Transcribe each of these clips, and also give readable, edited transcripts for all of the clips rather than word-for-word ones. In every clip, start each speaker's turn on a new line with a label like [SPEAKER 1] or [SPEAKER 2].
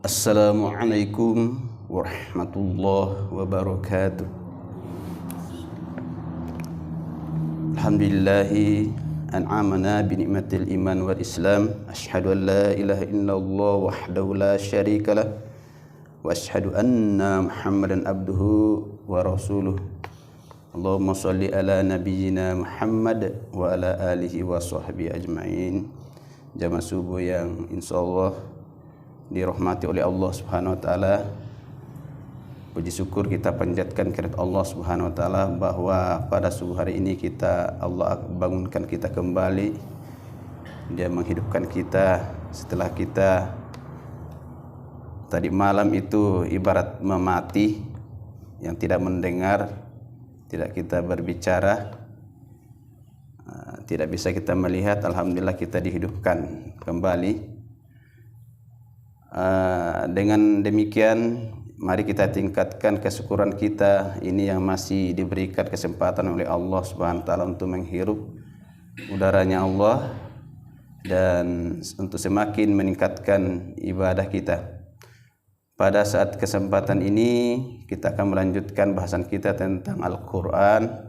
[SPEAKER 1] Assalamualaikum warahmatullahi wabarakatuh. Alhamdulillahi an'amana bi ni'matil iman wal islam. Asyhadu an la ilaha illallah wahdahu la syarikalah wa asyhadu anna Muhammadan abduhu wa rasuluh. Allahumma shalli ala nabiyyina Muhammad wa ala alihi wa sahbihi ajma'in. Jamaah subuh yang insyaallah dirahmati oleh Allah Subhanahu wa taala. Puji syukur kita panjatkan kepada Allah Subhanahu wa taala bahwa pada subuh hari ini Allah bangunkan kita kembali. Dia menghidupkan kita setelah kita tadi malam itu ibarat memati, yang tidak mendengar, tidak kita berbicara, tidak bisa kita melihat. Alhamdulillah kita dihidupkan kembali. Dengan demikian mari kita tingkatkan kesyukuran kita ini yang masih diberikan kesempatan oleh Allah Subhanahu wa taala untuk menghirup udaranya Allah dan untuk semakin meningkatkan ibadah kita. Pada saat kesempatan ini kita akan melanjutkan bahasan kita tentang Al-Qur'an.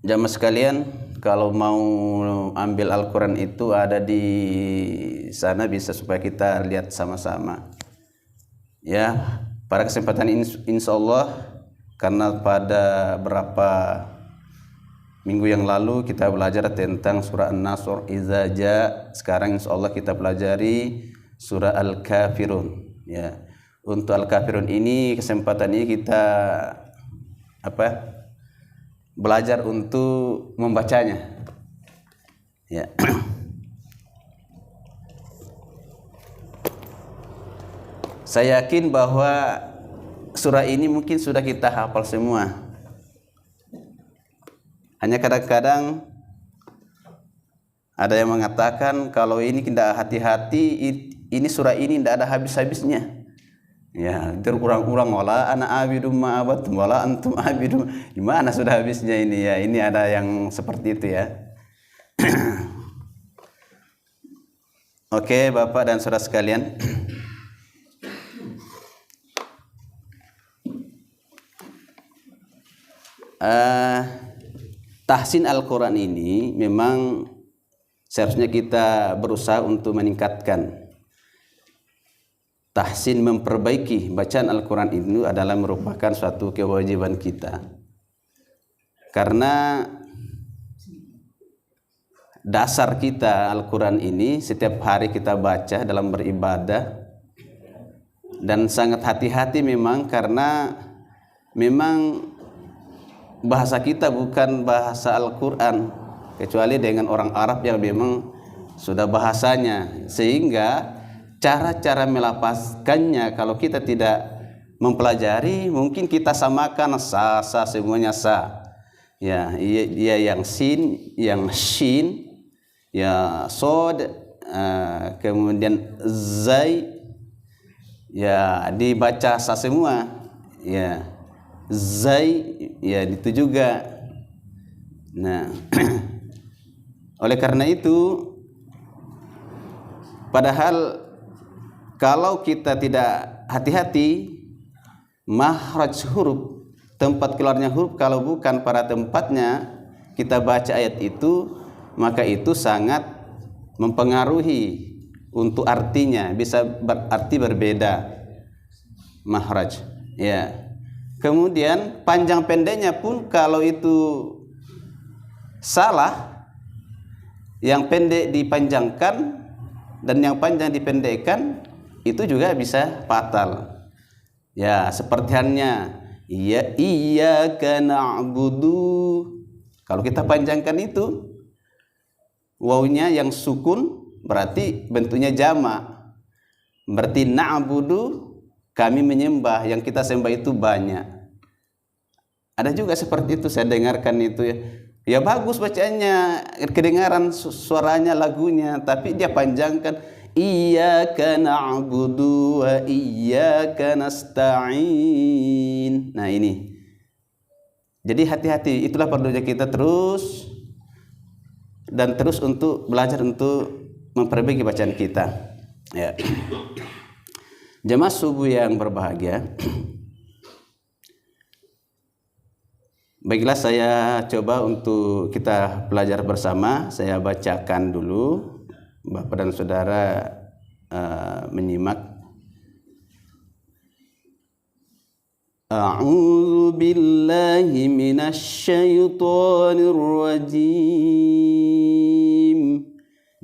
[SPEAKER 1] Jamaah sekalian, kalau mau ambil Al-Quran itu ada di sana, bisa supaya kita lihat sama-sama. Ya, pada kesempatan ini insya Allah, karena pada beberapa minggu yang lalu kita belajar tentang surah An-Nasr, Iza Ja. Sekarang insya Allah kita pelajari surah Al-Kafirun. Ya, untuk Al-Kafirun ini, kesempatan ini kita belajar untuk membacanya. Ya. Saya yakin bahwa surah ini mungkin sudah kita hafal semua. Hanya kadang-kadang ada yang mengatakan kalau ini tidak hati-hati, ini surah ini tidak ada habis-habisnya. Ya, terulang-ulang, wala ana abidum ma abattum wala antum abidum. Gimana sudah habisnya ini ya? Ini ada yang seperti itu ya. Oke, Bapak dan Saudara sekalian. Tahsin Al-Quran ini memang seharusnya kita berusaha untuk meningkatkan. Tahsin, memperbaiki bacaan Al-Quran itu adalah merupakan suatu kewajiban kita. Karena dasar kita Al-Quran ini setiap hari kita baca dalam beribadah. Dan sangat hati-hati memang, karena memang bahasa kita bukan bahasa Al-Quran, kecuali dengan orang Arab yang memang sudah bahasanya. Sehingga cara-cara melafazkannya kalau kita tidak mempelajari, mungkin kita samakan sa semuanya sa. Ya, dia yang sin, yang shin, ya sod, kemudian zai, ya dibaca sa semua. Ya, zai, ya itu juga. Nah, oleh karena itu, padahal kalau kita tidak hati-hati, makhraj huruf, tempat keluarnya huruf, kalau bukan pada tempatnya kita baca ayat itu, maka itu sangat mempengaruhi untuk artinya, bisa berarti berbeda makhraj. Ya. Kemudian panjang pendeknya pun kalau itu salah, yang pendek dipanjangkan dan yang panjang dipendekkan, itu juga bisa fatal. Ya, seperti halnya ya iyyaka na'budu. Kalau kita panjangkan itu, wawunya yang sukun berarti bentuknya jamak. Berarti na'budu, kami menyembah, yang kita sembah itu banyak. Ada juga seperti itu, saya dengarkan itu ya. Ya bagus bacaannya, kedengaran suaranya, lagunya, tapi dia panjangkan iyyaka na'budu wa iyyaka nasta'in. Nah ini. Jadi hati-hati, itulah perlunya kita terus dan terus untuk belajar untuk memperbaiki bacaan kita. Ya. Jemaah subuh yang berbahagia, baiklah saya coba untuk kita belajar bersama. Saya bacakan dulu, Bapak dan Saudara menyimak. A'udzu billahi minasy syaithanir rajim.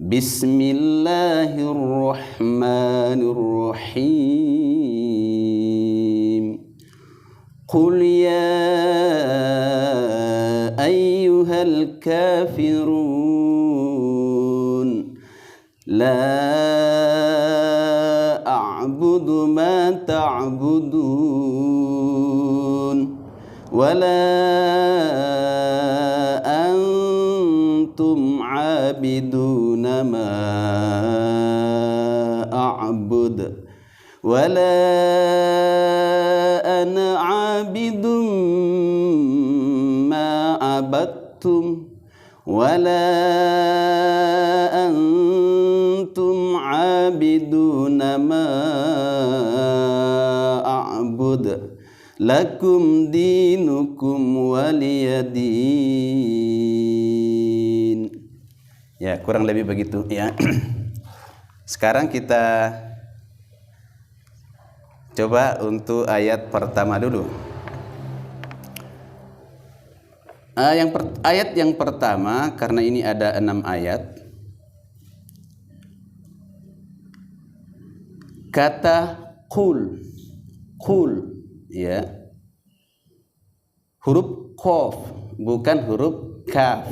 [SPEAKER 1] Bismillahirrahmanirrahim. Qul ya ayyuhal kafirun la a'budu ma ta'budun wala antum 'abiduna ma a'bud wala ana 'abidum ma 'abadtum wala antum 'abiduna ma a'bud lakum dinukum waliyadin. Ya, kurang lebih begitu ya. Sekarang kita coba untuk ayat pertama dulu. Ayat yang pertama, karena ini ada 6 ayat. Kata qul, ya, huruf qaf bukan huruf kaf.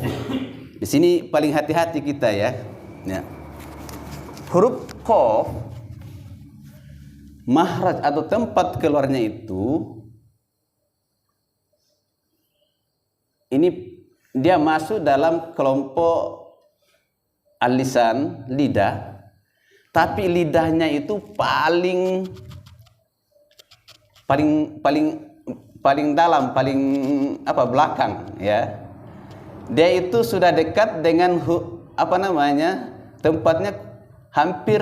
[SPEAKER 1] Di sini paling hati-hati kita ya. Ya. Huruf qaf, mahraj atau tempat keluarnya itu, ini dia masuk dalam kelompok al-lisan, lidah, tapi lidahnya itu paling dalam, paling belakang ya. Dia itu sudah dekat dengan tempatnya hampir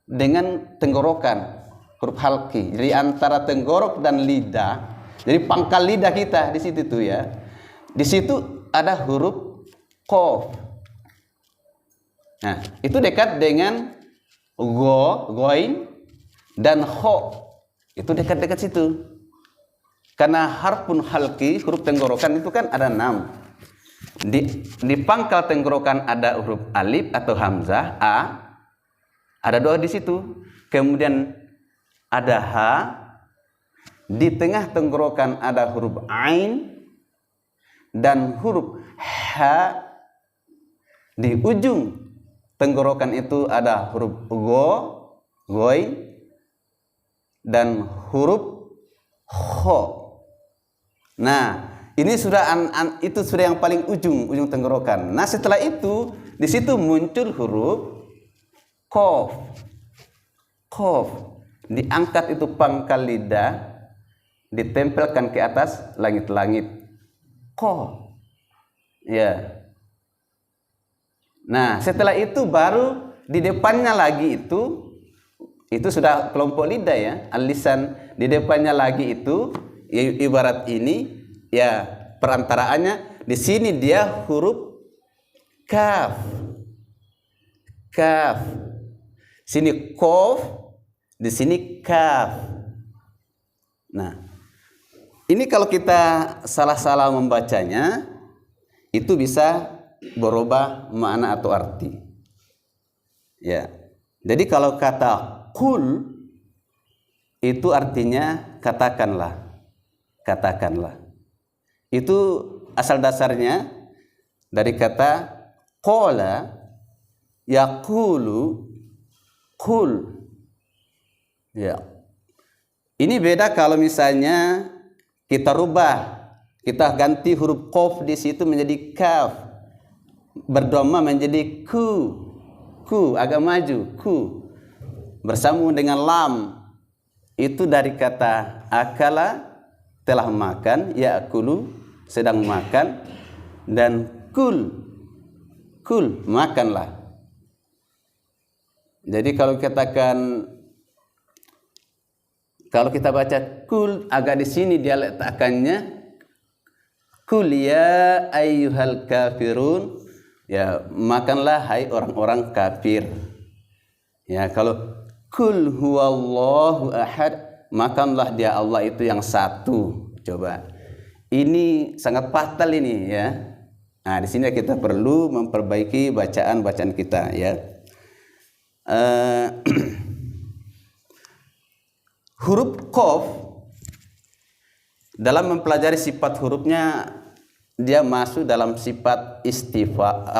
[SPEAKER 1] dengan tenggorokan, huruf halqi. Jadi antara tenggorok dan lidah. Jadi pangkal lidah kita di situ tuh ya. Di situ ada huruf qaf. Nah, itu dekat dengan goin dan kho. Itu dekat-dekat situ. Karena harfun halqi, huruf tenggorokan itu kan ada 6. Di pangkal tenggorokan ada huruf alif atau hamzah, a. Ada 2 di situ. Kemudian ada ha. Di tengah tenggorokan ada huruf ain dan huruf ha. Di ujung tenggorokan itu ada huruf goin dan huruf kho. Nah, ini sudah itu sudah yang paling ujung tenggorokan. Nah, setelah itu di situ muncul huruf qaf. Diangkat itu pangkal lidah, ditempelkan ke atas langit-langit. Qaf. Ya. Nah, setelah itu baru di depannya lagi itu sudah kelompok lidah ya, al-lisan. Di depannya lagi itu ibarat ini ya, perantaraannya di sini dia huruf kaf. Sini qaf, di sini kaf. Nah, ini kalau kita salah-salah membacanya itu bisa berubah makna atau arti. Ya. Jadi kalau kata qul itu artinya katakanlah. Itu asal dasarnya dari kata qala yaqulu qul. Ya. Ini beda kalau misalnya kita rubah, kita ganti huruf qaf di situ menjadi kaf. Berdhamma menjadi ku, agak maju, ku. Bersambung dengan lam. Itu dari kata akala, telah makan, ya'kulu, sedang makan, dan kul, makanlah. Jadi kalau kita baca kul, agak di sini dia letakkannya kul ya ayyuhal kafirun, ya makanlah hai orang-orang kafir. Ya, kalau kul huwallahu ahad, makanlah dia Allah itu yang satu. Coba. Ini sangat fatal ini ya. Nah, di sini kita perlu memperbaiki bacaan-bacaan kita ya. Huruf qaf dalam mempelajari sifat hurufnya, dia masuk dalam sifat isti'la.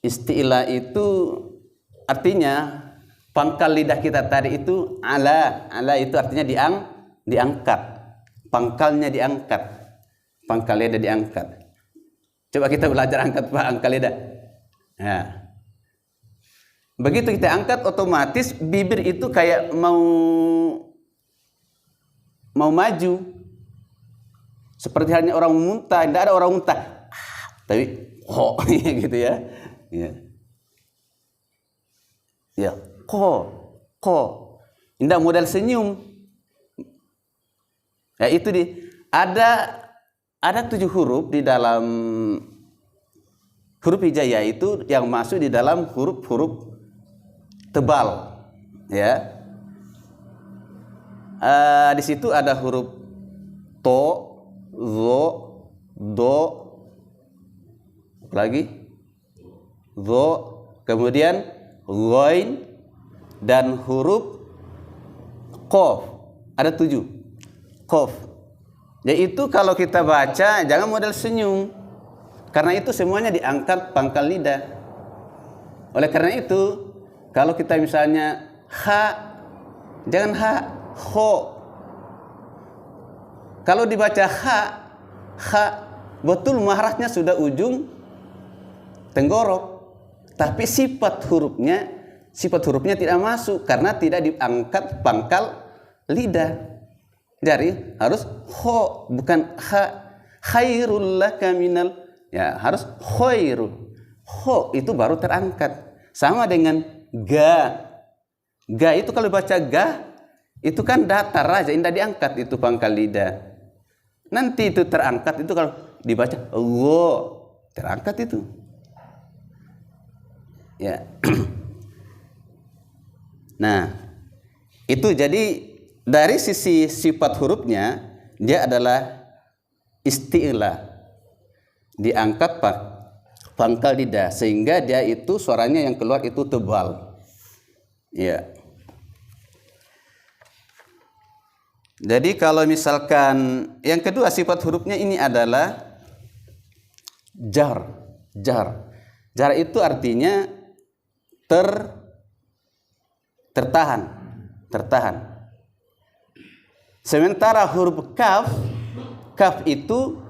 [SPEAKER 1] Isti'la itu artinya pangkal lidah kita tadi itu ala itu artinya diangkat. Pangkalnya diangkat. Pangkal lidah diangkat. Coba kita belajar angkat pangkal lidah. Ya. Begitu kita angkat, otomatis bibir itu kayak mau maju. Seperti halnya orang muntah, tidak ada orang muntah. Tapi gitu ya. Ya. Ya, Tidak modal senyum. Ya, itu ada 7 huruf di dalam huruf hijaiyah itu yang masuk di dalam huruf-huruf tebal, ya. Di situ ada huruf to, zo, do, lagi zo, kemudian ghain dan huruf qaf. Ada 7 qaf. Yaitu kalau kita baca jangan modal senyum, karena itu semuanya diangkat pangkal lidah. Oleh karena itu, kalau kita misalnya jangan ho. Kalau dibaca betul mahrajnya sudah ujung tenggorok, tapi sifat hurufnya tidak masuk karena tidak diangkat pangkal lidah. Jadi harus ho, bukan khairul laka minal, ya harus khairu. Ho itu baru terangkat. Sama dengan ga itu kalau baca ga itu kan datar aja, tidak diangkat itu pangkal lidah. Nanti itu terangkat, itu kalau dibaca go terangkat itu. Ya. Nah, itu jadi dari sisi sifat hurufnya dia adalah isti'la, diangkat pangkal lidah sehingga dia itu suaranya yang keluar itu tebal. Ya. Jadi kalau misalkan yang kedua sifat hurufnya ini adalah jar. Jar itu artinya tertahan. Sementara huruf kaf itu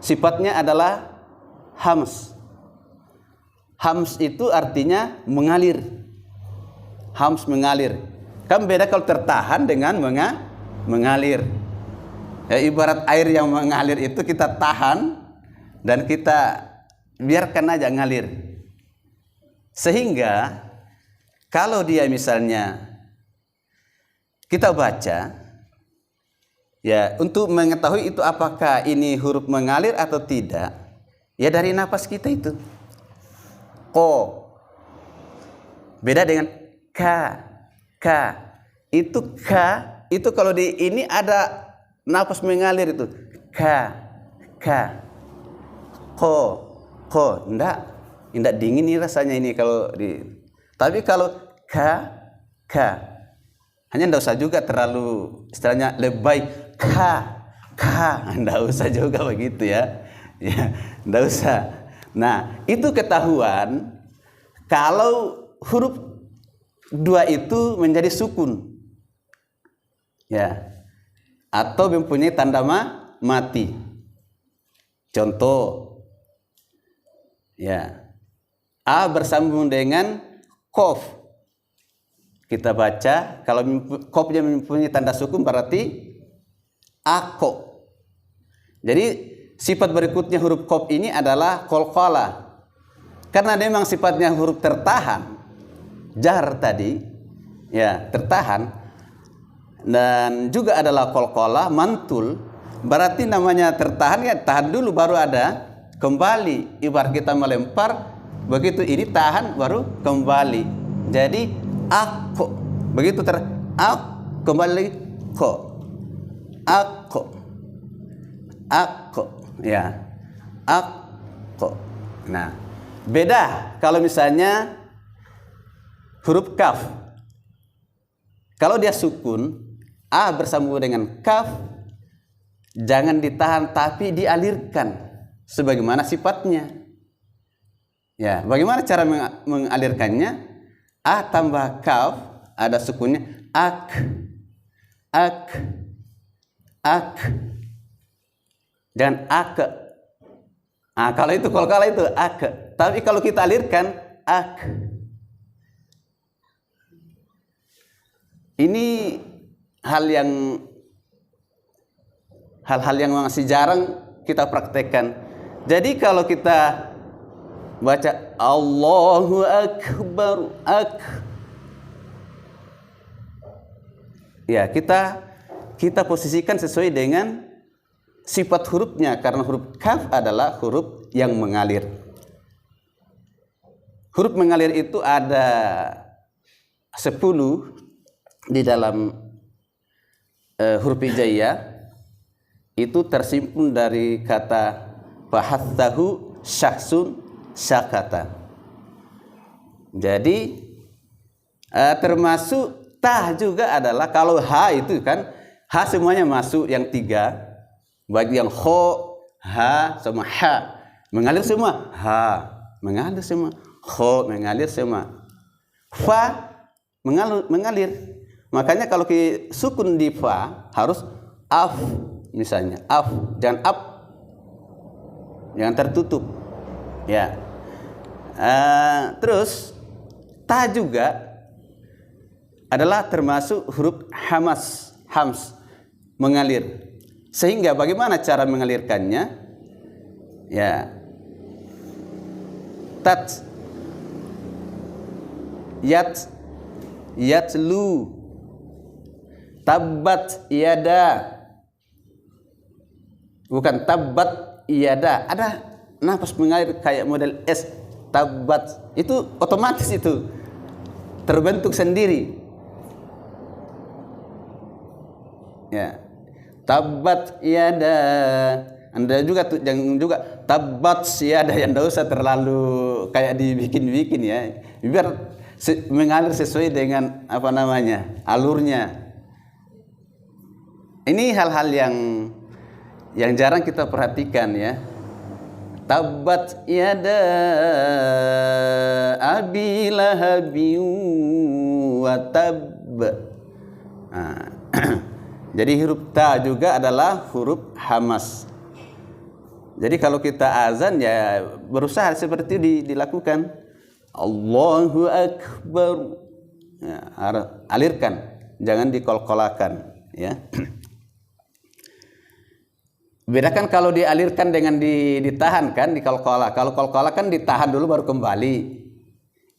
[SPEAKER 1] sifatnya adalah hams. Hams itu artinya mengalir. Hams mengalir. Kan beda kalau tertahan dengan mengalir. Ya, ibarat air yang mengalir itu kita tahan dan kita biarkan aja ngalir. Sehingga kalau dia misalnya kita baca, ya untuk mengetahui itu apakah ini huruf mengalir atau tidak, ya dari napas kita itu. Ko. Beda dengan ka. Itu kalau di ini ada napas mengalir itu. Ka. Ko. Enggak dingin nih rasanya ini kalau di. Tapi kalau ka. Hanya enggak usah juga terlalu istilahnya lebay ka. Enggak usah juga begitu ya. Ya, enggak usah. Nah, itu ketahuan kalau huruf 2 itu menjadi sukun. Ya. Atau mempunyai tanda mati. Contoh. Ya. A bersambung dengan qaf. Kita baca kalau qafnya mempunyai tanda sukun berarti ako. Jadi sifat berikutnya huruf qaf ini adalah qalqalah. Karena memang sifatnya huruf tertahan, jar tadi, ya tertahan, dan juga adalah qalqalah mantul. Berarti namanya tertahan ya tahan dulu baru ada kembali. Ibarat kita melempar, begitu ini tahan baru kembali. Jadi aku begitu kembali lagi aku ya aku. Nah, beda kalau misalnya huruf kaf. Kalau dia sukun, a bersambung dengan kaf, jangan ditahan tapi dialirkan sebagaimana sifatnya. Ya, bagaimana cara mengalirkannya? A tambah kaf, ada sukunnya ak. Dan ak. Nah, kalau itu qalqalah itu ak. Tapi kalau kita alirkan ak. Ini hal-hal yang masih jarang kita praktekkan. Jadi kalau kita baca Allahu Akbar, ya kita posisikan sesuai dengan sifat hurufnya, karena huruf kaf adalah huruf yang mengalir. Huruf mengalir itu ada 10 di dalam huruf hijaiyah, itu tersimpun dari kata fahathahu syakhsun syakata. Jadi termasuk tah juga adalah, kalau ha itu kan ha semuanya masuk yang 3, baik yang ho, ha sama ha mengalir semua, ha mengalir semua, ho mengalir semua, fa mengalir. Makanya kalau sukun di fa harus af, misalnya af, jangan ap, jangan tertutup, ya. Terus ta juga adalah termasuk huruf hams, mengalir. Sehingga bagaimana cara mengalirkannya? Ya, tat, yatlu, tabbat yada, bukan tabbat yada. Ada nafas mengalir kayak model S, tabbat, itu otomatis itu terbentuk sendiri. Ya, tabbat yada. Anda juga tuh jangan juga tabbat yada, yang tidak usah terlalu kayak dibikin-bikin ya. Biar mengalir sesuai dengan apa namanya, alurnya. Ini hal-hal yang jarang kita perhatikan ya. Tabbat yada abi lahabin wa tabb. Nah, jadi huruf ta juga adalah huruf hamas. Jadi kalau kita azan ya berusaha seperti itu dilakukan. Allahu Akbar. Ya, alirkan, jangan dikolkolakan ya. Bedakan kalau dialirkan dengan ditahan kan, di qalqalah. Kalau qalqalah kan ditahan dulu baru kembali.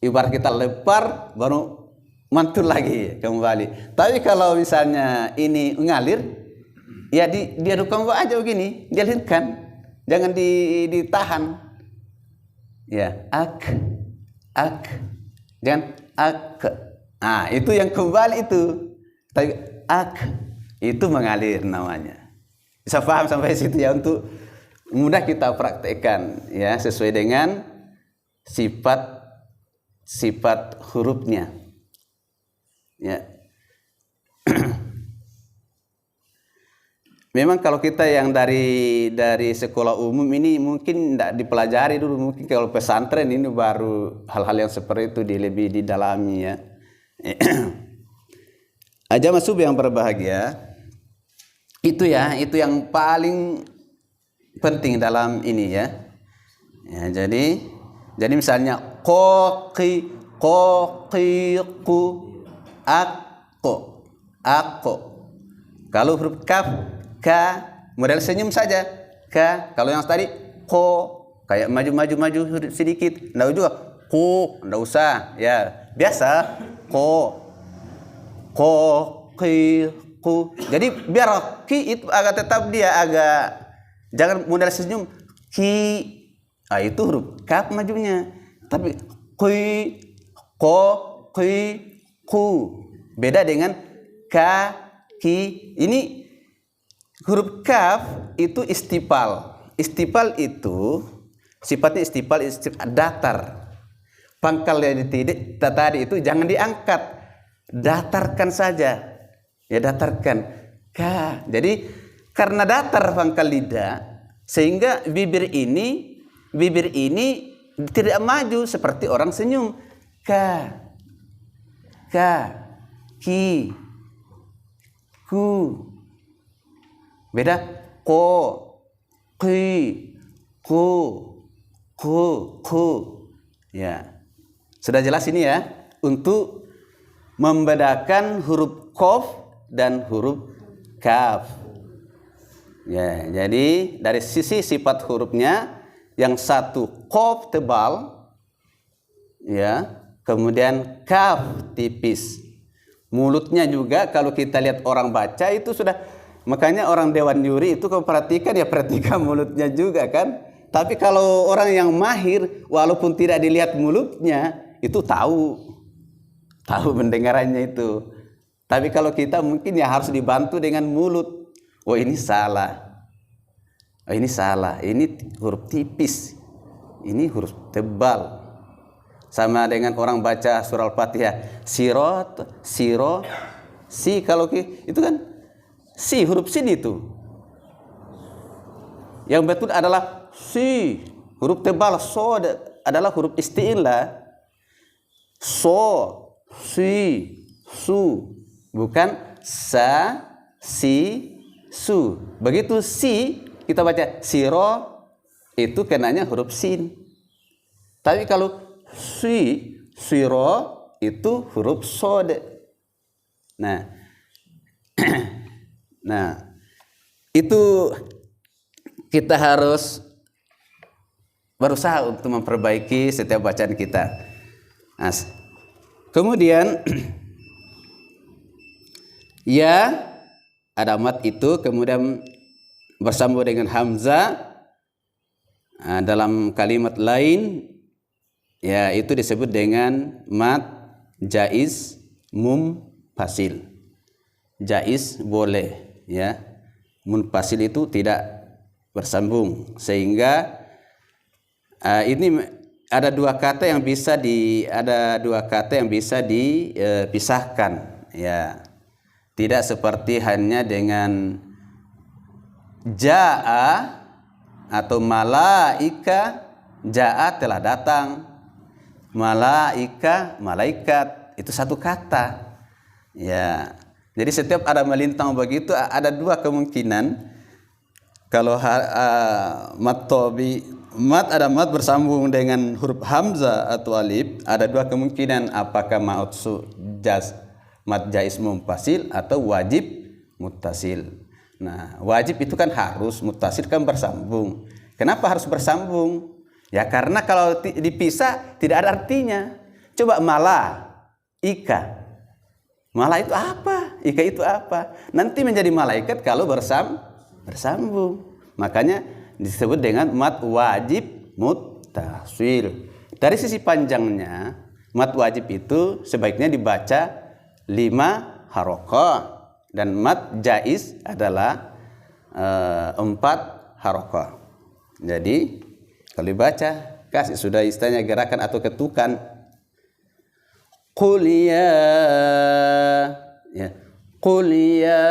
[SPEAKER 1] Ibarat kita lempar baru mantul lagi kembali. Tapi kalau misalnya ini ngalir, ya diaduk aja begini, dialirkan. Jangan ditahan. Ya, ak. Jangan ak. Ah, itu yang kembali itu. Tapi ak itu mengalir namanya. Bisa paham sampai situ ya, untuk mudah kita praktekkan ya sesuai dengan sifat hurufnya ya. Memang kalau kita yang dari sekolah umum ini mungkin tidak dipelajari dulu, mungkin kalau pesantren ini baru hal-hal yang seperti itu lebih didalami ya. Aja masuk yang berbahagia. Itu yang paling penting dalam ini ya. Ya, jadi misalnya qoqi, qoqiqu, aku. Kalau huruf kaf, ka, model senyum saja. Ka, kalau yang tadi ko, kayak maju sedikit. Nah juga ku, enggak usah ya. Biasa ko, ki, ku. Jadi biar ki itu agak tetap dia agak jangan modal senyum ki. Ah itu huruf kaf majunya. Tapi ki, ko, ki, ku. Beda dengan ka, ki. Ini huruf kaf itu istifal. Istifal itu sifatnya istifal datar. Pangkal yang tadi itu jangan diangkat, datarkan saja. Ya datarkan. Ka. Jadi karena datar pangkal lidah sehingga bibir ini tidak maju seperti orang senyum. Ka, ki, ku. Beda ko, ki, ku. Ya. Sudah jelas ini ya untuk membedakan huruf qaf dan huruf kaf. Ya, jadi dari sisi sifat hurufnya yang satu qaf tebal ya, kemudian kaf tipis. Mulutnya juga kalau kita lihat orang baca itu sudah, makanya orang dewan juri itu kalau perhatikan ya perhatikan mulutnya juga kan. Tapi kalau orang yang mahir walaupun tidak dilihat mulutnya itu tahu pendengarannya itu. Tapi kalau kita mungkin ya harus dibantu dengan mulut. Oh ini salah. Oh ini salah. Ini huruf tipis. Ini huruf tebal. Sama dengan orang baca surah Al-Fatihah. Sirot, siro, si kalau itu kan si huruf sin itu. Yang betul adalah si huruf tebal. So adalah huruf isti'la. So, si, su, bukan sa, si, su. Begitu si kita baca siro itu kenanya huruf sin. Tapi kalau si, siro itu huruf sode. Nah, nah itu kita harus berusaha untuk memperbaiki setiap bacaan kita. Nah, kemudian ya ada mat itu kemudian bersambung dengan hamzah dalam kalimat lain ya itu disebut dengan mat jaiz munfasil. Jaiz boleh ya, munfasil itu tidak bersambung sehingga ini ada dua kata yang bisa dipisahkan ya. Tidak seperti hanya dengan jaa atau malaika. Jaa telah datang, malaika malaikat, itu satu kata ya. Jadi setiap ada melintang begitu ada dua kemungkinan. Kalau mat ada mat bersambung dengan huruf hamzah atau alif, ada dua kemungkinan, apakah mat jaiz munfasil atau wajib muttasil. Nah, wajib itu kan harus, muttasil kan bersambung. Kenapa harus bersambung? Ya karena kalau dipisah tidak ada artinya. Coba malaika. Mala itu apa? Ika itu apa? Nanti menjadi malaikat kalau bersambung. Makanya disebut dengan mat wajib muttasil. Dari sisi panjangnya, mat wajib itu sebaiknya dibaca 5 harokah dan mat jaiz adalah 4 harokah. Jadi kalau dibaca kasih sudah istilahnya gerakan atau ketukan. Qul ya, qul ya,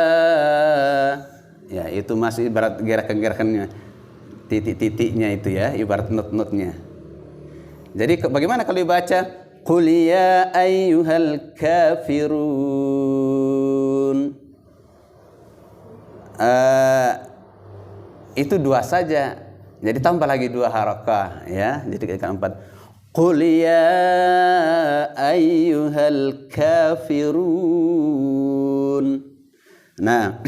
[SPEAKER 1] itu masih ibarat gerakan-gerakannya, titik-titiknya itu ya, ibarat not-notnya. Jadi bagaimana kalau dibaca qul ya ayyuhal kafirun, itu 2 saja, jadi tambah lagi 2 harakah ya, jadi keempat qul ya ayyuhal kafirun. Nah,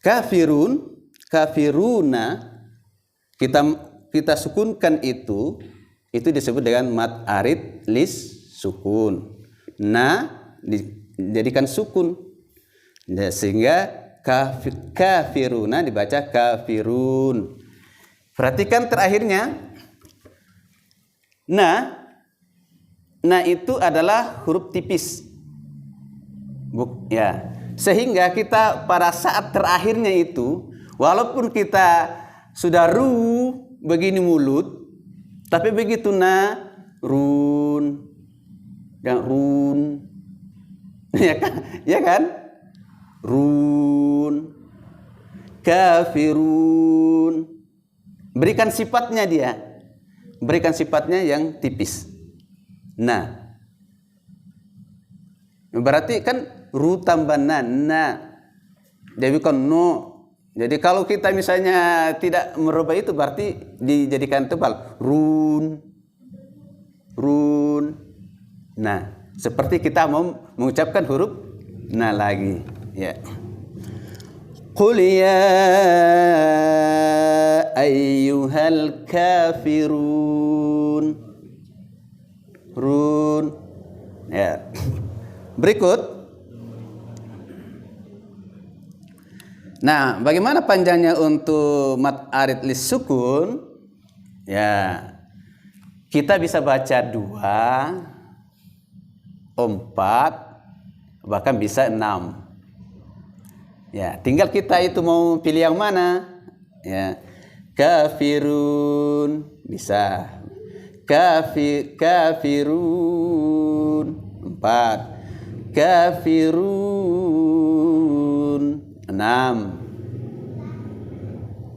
[SPEAKER 1] kafirun, kafiruna kita sukunkan itu disebut dengan mad arid lis sukun. Na dijadikan sukun. Sehingga kafiruna dibaca kafirun. Perhatikan terakhirnya. Na itu adalah huruf tipis. Ya. Sehingga kita pada saat terakhirnya itu, walaupun kita sudah begini mulut, tapi begitu run, dan run, ya kan, run, kafirun, berikan sifatnya yang tipis. Nah, berarti kan ru tambah na, jadi bukan no. Jadi kalau kita misalnya tidak merubah itu berarti dijadikan tebal. Run. Nah, seperti kita mau mengucapkan huruf na lagi. Ya. Qul ya ayyuhal kafirun. Run. Ya. Berikut. Nah, bagaimana panjangnya untuk mad arid lis sukun? Ya, kita bisa baca 2, 4, bahkan bisa 6. Ya, tinggal kita itu mau pilih yang mana. Ya, kafirun bisa, kafirun 4, kafirun 6.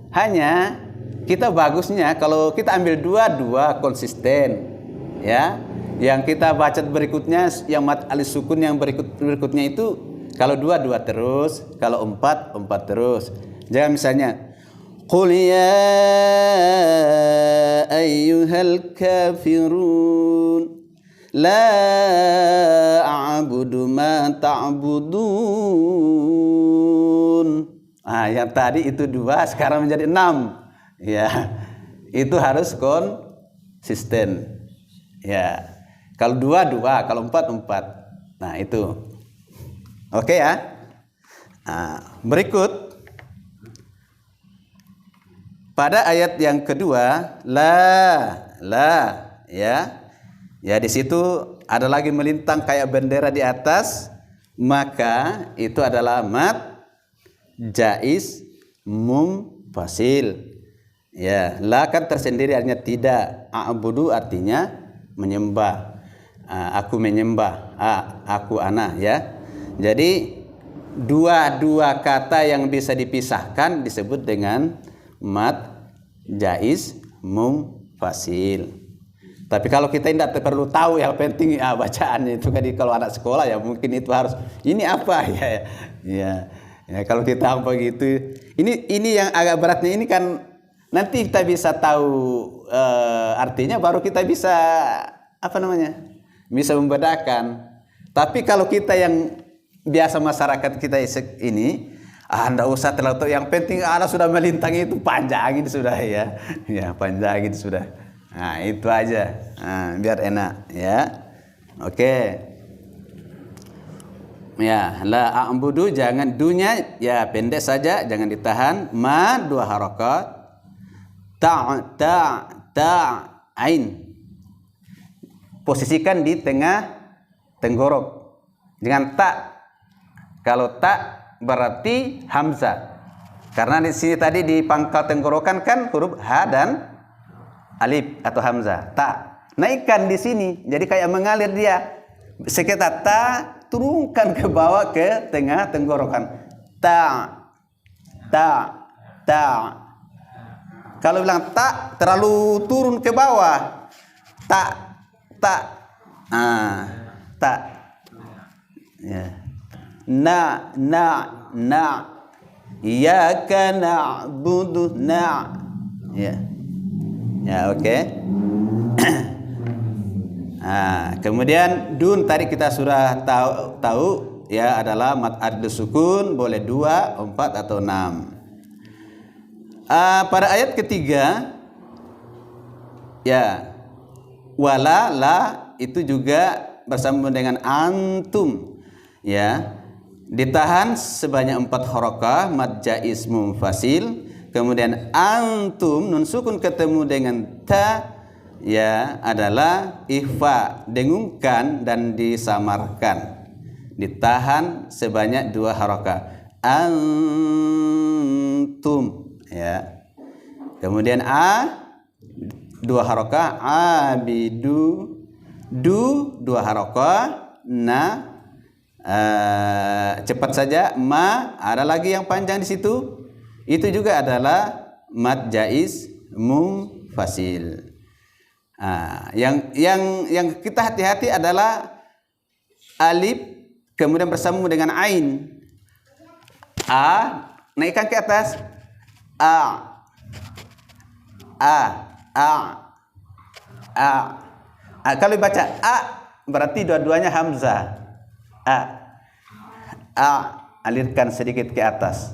[SPEAKER 1] Hanya kita bagusnya kalau kita ambil 2 konsisten, ya. Yang kita baca berikutnya yang mad alis sukun yang berikutnya itu kalau 2 terus, kalau 4 terus. Jangan misalnya qul ya ayyuhal kafirun la a'budu ma ta'budun. Yang tadi itu 2 sekarang menjadi 6. Ya, itu harus konsisten. Ya, kalau 2, kalau 4. Nah itu, oke ya. Nah, berikut pada ayat yang kedua, la, ya, di situ ada lagi melintang kayak bendera di atas, maka itu adalah mad jaiz munfasil. Ya, la kan tersendiri artinya tidak, a'budu artinya menyembah. Aku menyembah, aku ana, ya. Jadi dua kata yang bisa dipisahkan disebut dengan mad jaiz munfasil. Tapi kalau kita tidak perlu tahu, yang penting bacaannya itu kan kalau anak sekolah ya mungkin itu harus ini apa ya. Ya, kalau kita begitu, ini yang agak beratnya ini kan nanti kita bisa tahu artinya, baru kita bisa bisa membedakan. Tapi kalau kita yang biasa masyarakat kita ini, enggak usah terlalu tahu. Yang penting anak sudah melintang itu panjangin sudah ya, panjangin sudah. Nah itu aja, biar enak ya. Oke. Ya, la a'budu, jangan dunya ya pendek saja, jangan ditahan. Ma 2 harakat. Ta ain. Posisikan di tengah tenggorok. Dengan ta. Kalau ta berarti hamzah. Karena di sini tadi di pangkal tenggorokan kan huruf ha dan alif atau hamzah. Ta. Naikkan di sini. Jadi kayak mengalir dia. Sekitar ta, turunkan ke bawah ke tengah tenggorokan. Ta. Kalau bilang ta terlalu turun ke bawah. Ta. Ya. Na. Iyyaka na'budu Ya. Ya, oke. Kemudian dun tadi kita sudah tahu ya adalah mad arid sukun, boleh 2, 4 atau 6. Pada ayat ketiga ya wala la itu juga bersambung dengan antum, ya. Ditahan sebanyak 4 harakah mad jaiz munfasil. Kemudian antum nun sukun ketemu dengan ta, ya, adalah ikhfa, dengungkan dan disamarkan. Ditahan sebanyak 2 harakah. Antum, ya. Kemudian 2 harakah, abidu, 2 harakah, na, cepat saja, ma, ada lagi yang panjang di situ. Itu juga adalah mad jaiz munfasil. Yang kita hati-hati adalah alif kemudian bersambung dengan ain. Naikkan ke atas. Kalau baca berarti dua-duanya hamzah. Alirkan sedikit ke atas.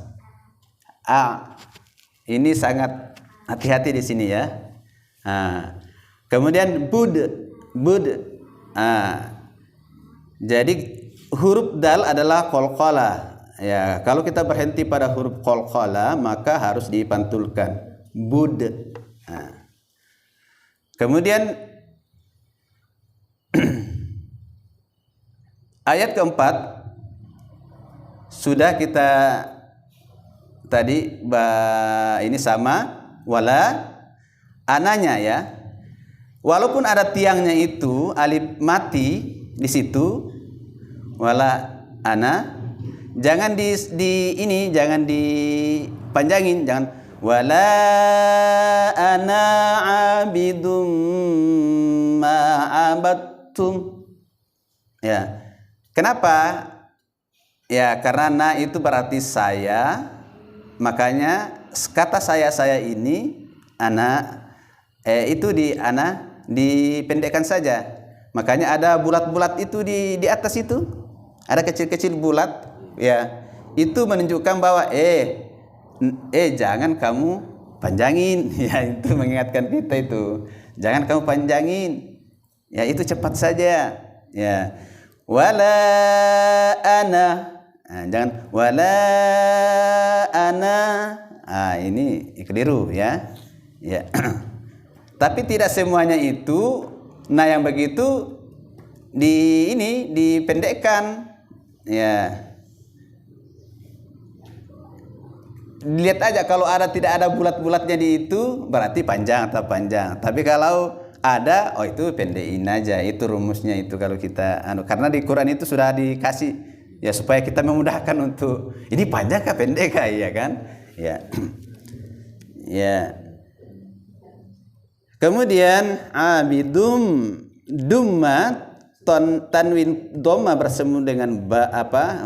[SPEAKER 1] Ini sangat hati-hati di sini, ya. Kemudian bud. Jadi huruf dal adalah qalqalah. Ya, kalau kita berhenti pada huruf qalqalah maka harus dipantulkan. Bud. Kemudian ayat keempat sudah kita tadi ini sama wala ananya, ya. Walaupun ada tiangnya itu alif mati di situ wala ana, jangan jangan dipanjangin, jangan wala ana abidum ma abattum, ya. Kenapa? Ya, karena na itu berarti saya, makanya kata saya ini ana itu dipendekkan saja. Makanya ada bulat-bulat itu di atas itu. Ada kecil-kecil bulat, ya. Itu menunjukkan bahwa jangan kamu panjangin, ya. Itu mengingatkan kita itu. Jangan kamu panjangin. Ya, itu cepat saja. Ya. Wala ana. Jangan wala ana. Ini keliru, ya. Ya. Tapi tidak semuanya itu yang begitu dipendekkan, ya. Lihat aja, kalau tidak ada bulat-bulatnya di itu berarti panjang atau panjang. Tapi kalau ada, itu pendekin aja. Itu rumusnya itu kalau kita karena di Quran itu sudah dikasih, ya, supaya kita memudahkan untuk ini panjang kah pendek kah, ya kan? Ya. Ya. Kemudian abidum, dumma, tanwin dhamma bersemu dengan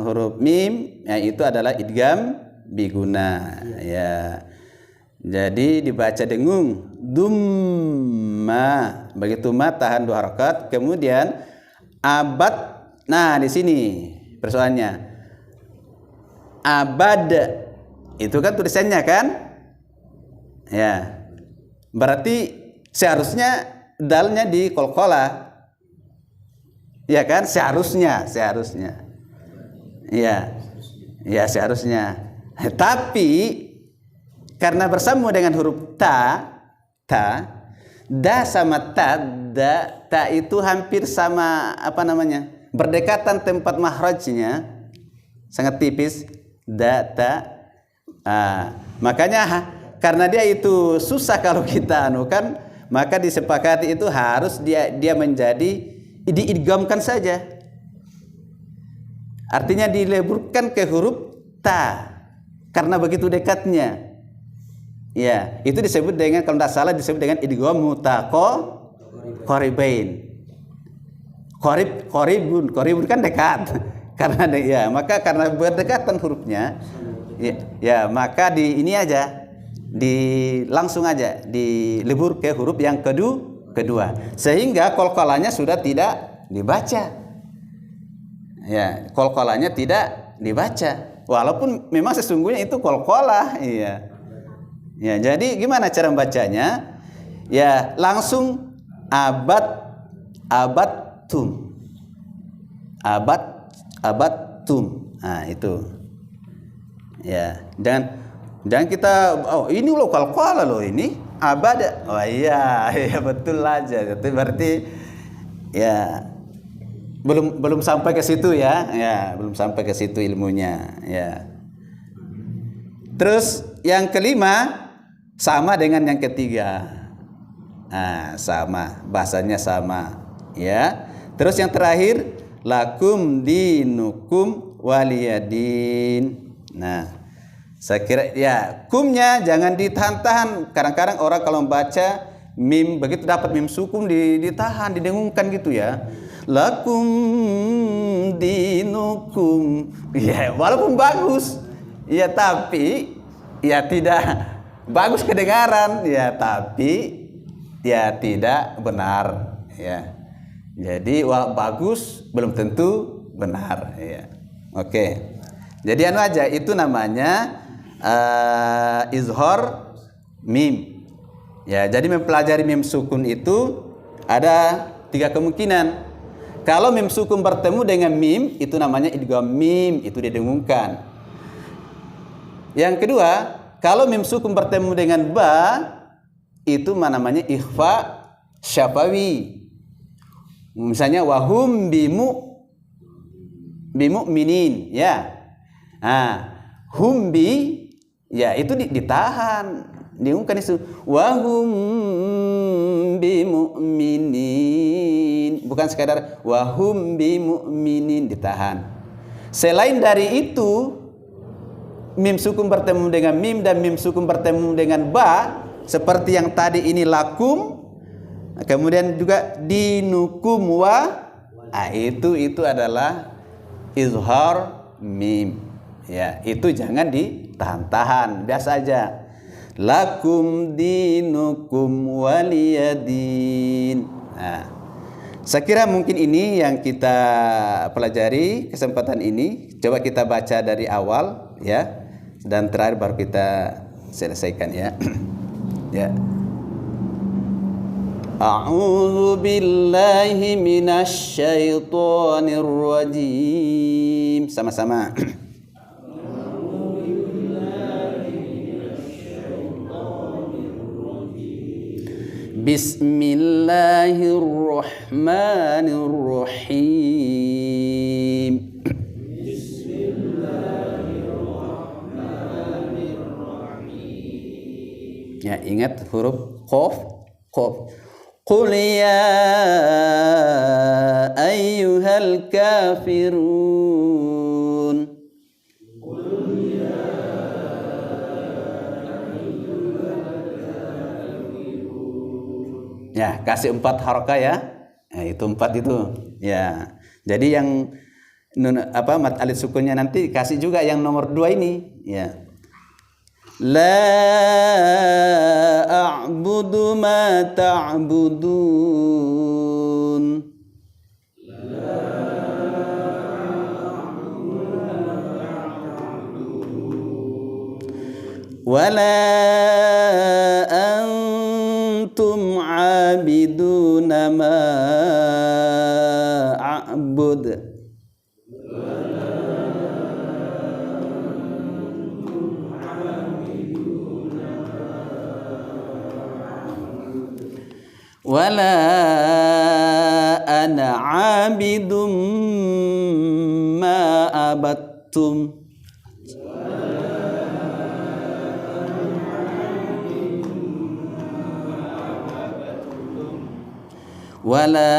[SPEAKER 1] huruf mim, ya, itu adalah idgham biguna, ya. Jadi dibaca dengung, dumma, begitu ma tahan 2 harakat. Kemudian abad, nah di sini persoalannya, abad itu kan tulisannya kan, ya, berarti seharusnya dalnya di qalqalah, ya kan, seharusnya, ya, seharusnya. Tapi karena bersambung dengan huruf ta, da sama ta itu hampir sama, berdekatan tempat makhrajnya, sangat tipis, ta. Makanya karena dia itu susah kalau kita anukan, maka disepakati itu harus dia menjadi diidghamkan saja. Artinya dileburkan ke huruf ta karena begitu dekatnya. Ya, itu disebut dengan, kalau tidak salah disebut dengan idgham mutaqaribain. Qaribun kan dekat. Maka karena berdekatan hurufnya, ya, maka langsung aja dilebur ke huruf yang kedua, sehingga qalqalahnya sudah tidak dibaca. Ya, qalqalahnya tidak dibaca, walaupun memang sesungguhnya itu qalqalah, iya. Ya, jadi gimana cara membacanya? Ya, langsung abattum. Abattum. Nah, itu. Ya, jangan kita ini loh qalqalah loh ini abada. Oh iya, ya betul aja. Itu berarti ya belum sampai ke situ ya. Ya, belum sampai ke situ ilmunya, ya. Terus yang kelima sama dengan yang ketiga. Nah, sama, bahasanya sama, ya. Terus yang terakhir lakum dinukum waliyadin. Nah, saya kira ya kumnya jangan ditahan-tahan. Kadang-kadang orang kalau membaca mim begitu dapat mim sukun ditahan, didengungkan gitu ya. Lakum dinukum. Ya, walaupun bagus. Ya, tapi ya tidak bagus kedengaran, ya, tapi ya tidak benar, ya. Jadi bagus belum tentu benar, ya. Oke. Jadi anu aja, itu namanya izhar mim. Ya, jadi mempelajari mim sukun itu ada 3 kemungkinan. Kalau mim sukun bertemu dengan mim, itu namanya idgham mim, itu didengungkan. Yang kedua, kalau mim sukun bertemu dengan ba, itu namanya ikhfa syafawi. Misalnya wahum bimu'minin, ya. Nah, humbi, ya itu ditahan, diungkan itu wahum bimu'minin, bukan sekadar wahum bimu'minin, ditahan. Selain dari itu, mim sukun bertemu dengan mim dan mim sukun bertemu dengan ba, seperti yang tadi ini lakum, kemudian juga dinukum wa, itu adalah izhar mim. Ya, itu jangan ditahan-tahan, biasa aja. Lakum dinukum waliyadin. Nah, saya kira mungkin ini yang kita pelajari kesempatan ini. Coba kita baca dari awal, ya, dan terakhir baru kita selesaikan, ya. Ya. A'udzu billahi minasy syaithanir rajim. Sama-sama. Bismillahirrahmanirrahim. Ya, ingat huruf qaf, qaf. Qul ya ayyuhal kafirun. Ya, kasih 4 harakah, ya. Nah, itu 4 itu. Ya. Jadi yang mad alif sukunnya nanti kasih juga yang nomor 2 ini, ya. La a'budu ma ta'budun. Wala antum 'abiduna ma a'bud. Wala ana 'abidum ma abattum. Wala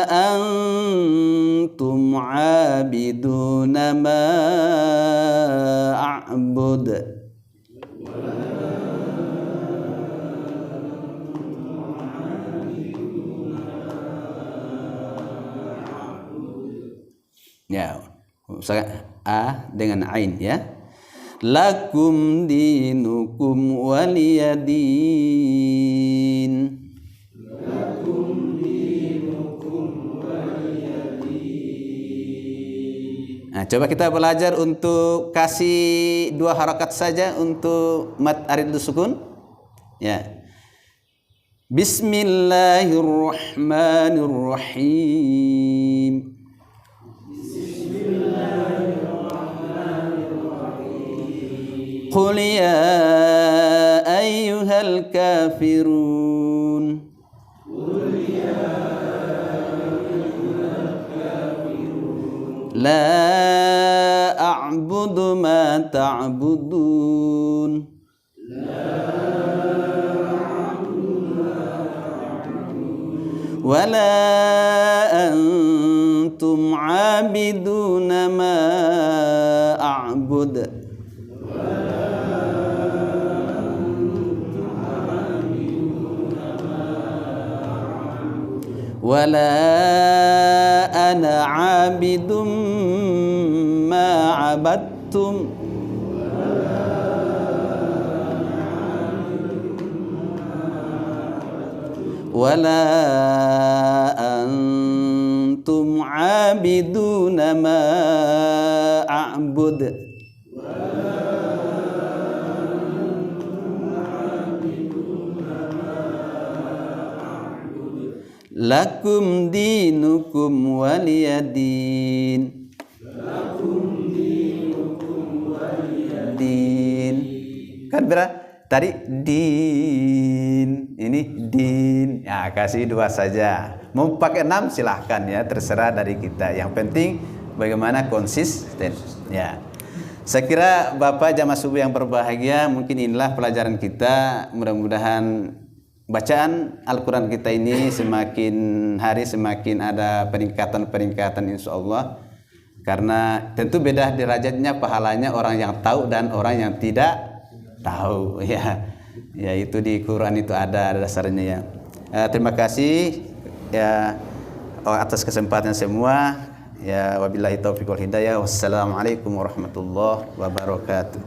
[SPEAKER 1] antum 'abiduna ma a'bud. Ya, a dengan ain, ya. Lakum dinukum waliyadin. Nah, coba kita belajar untuk kasih 2 harakat saja untuk mad arid sukun. Ya. Bismillahirrahmanirrahim. Qul ya ayyuhal kafirun. La a'budu ma ta'budun. Wala antum 'abiduna ma a'bud. Wala ana 'abidum ma 'abadtum. Wala antum 'abiduna ma a'bud. Lakum dinukum waliyadin. Din. Kan tadi din, ini din. Ya, kasih 2 saja. Mau pakai 6 silahkan ya, terserah dari kita. Yang penting bagaimana konsisten. Ya. Saya kira Bapak jamaah subuh yang berbahagia, mungkin inilah pelajaran kita. Mudah-mudahan bacaan Al-Quran kita ini semakin hari semakin ada peningkatan insya Allah. Karena tentu beda derajatnya pahalanya orang yang tahu dan orang yang tidak tahu ya. Ya itu di Quran itu ada dasarnya ya. Terima kasih ya atas kesempatan semua. Ya wabillahi taufiq wal hidayah. Wassalamualaikum warahmatullahi wabarakatuh.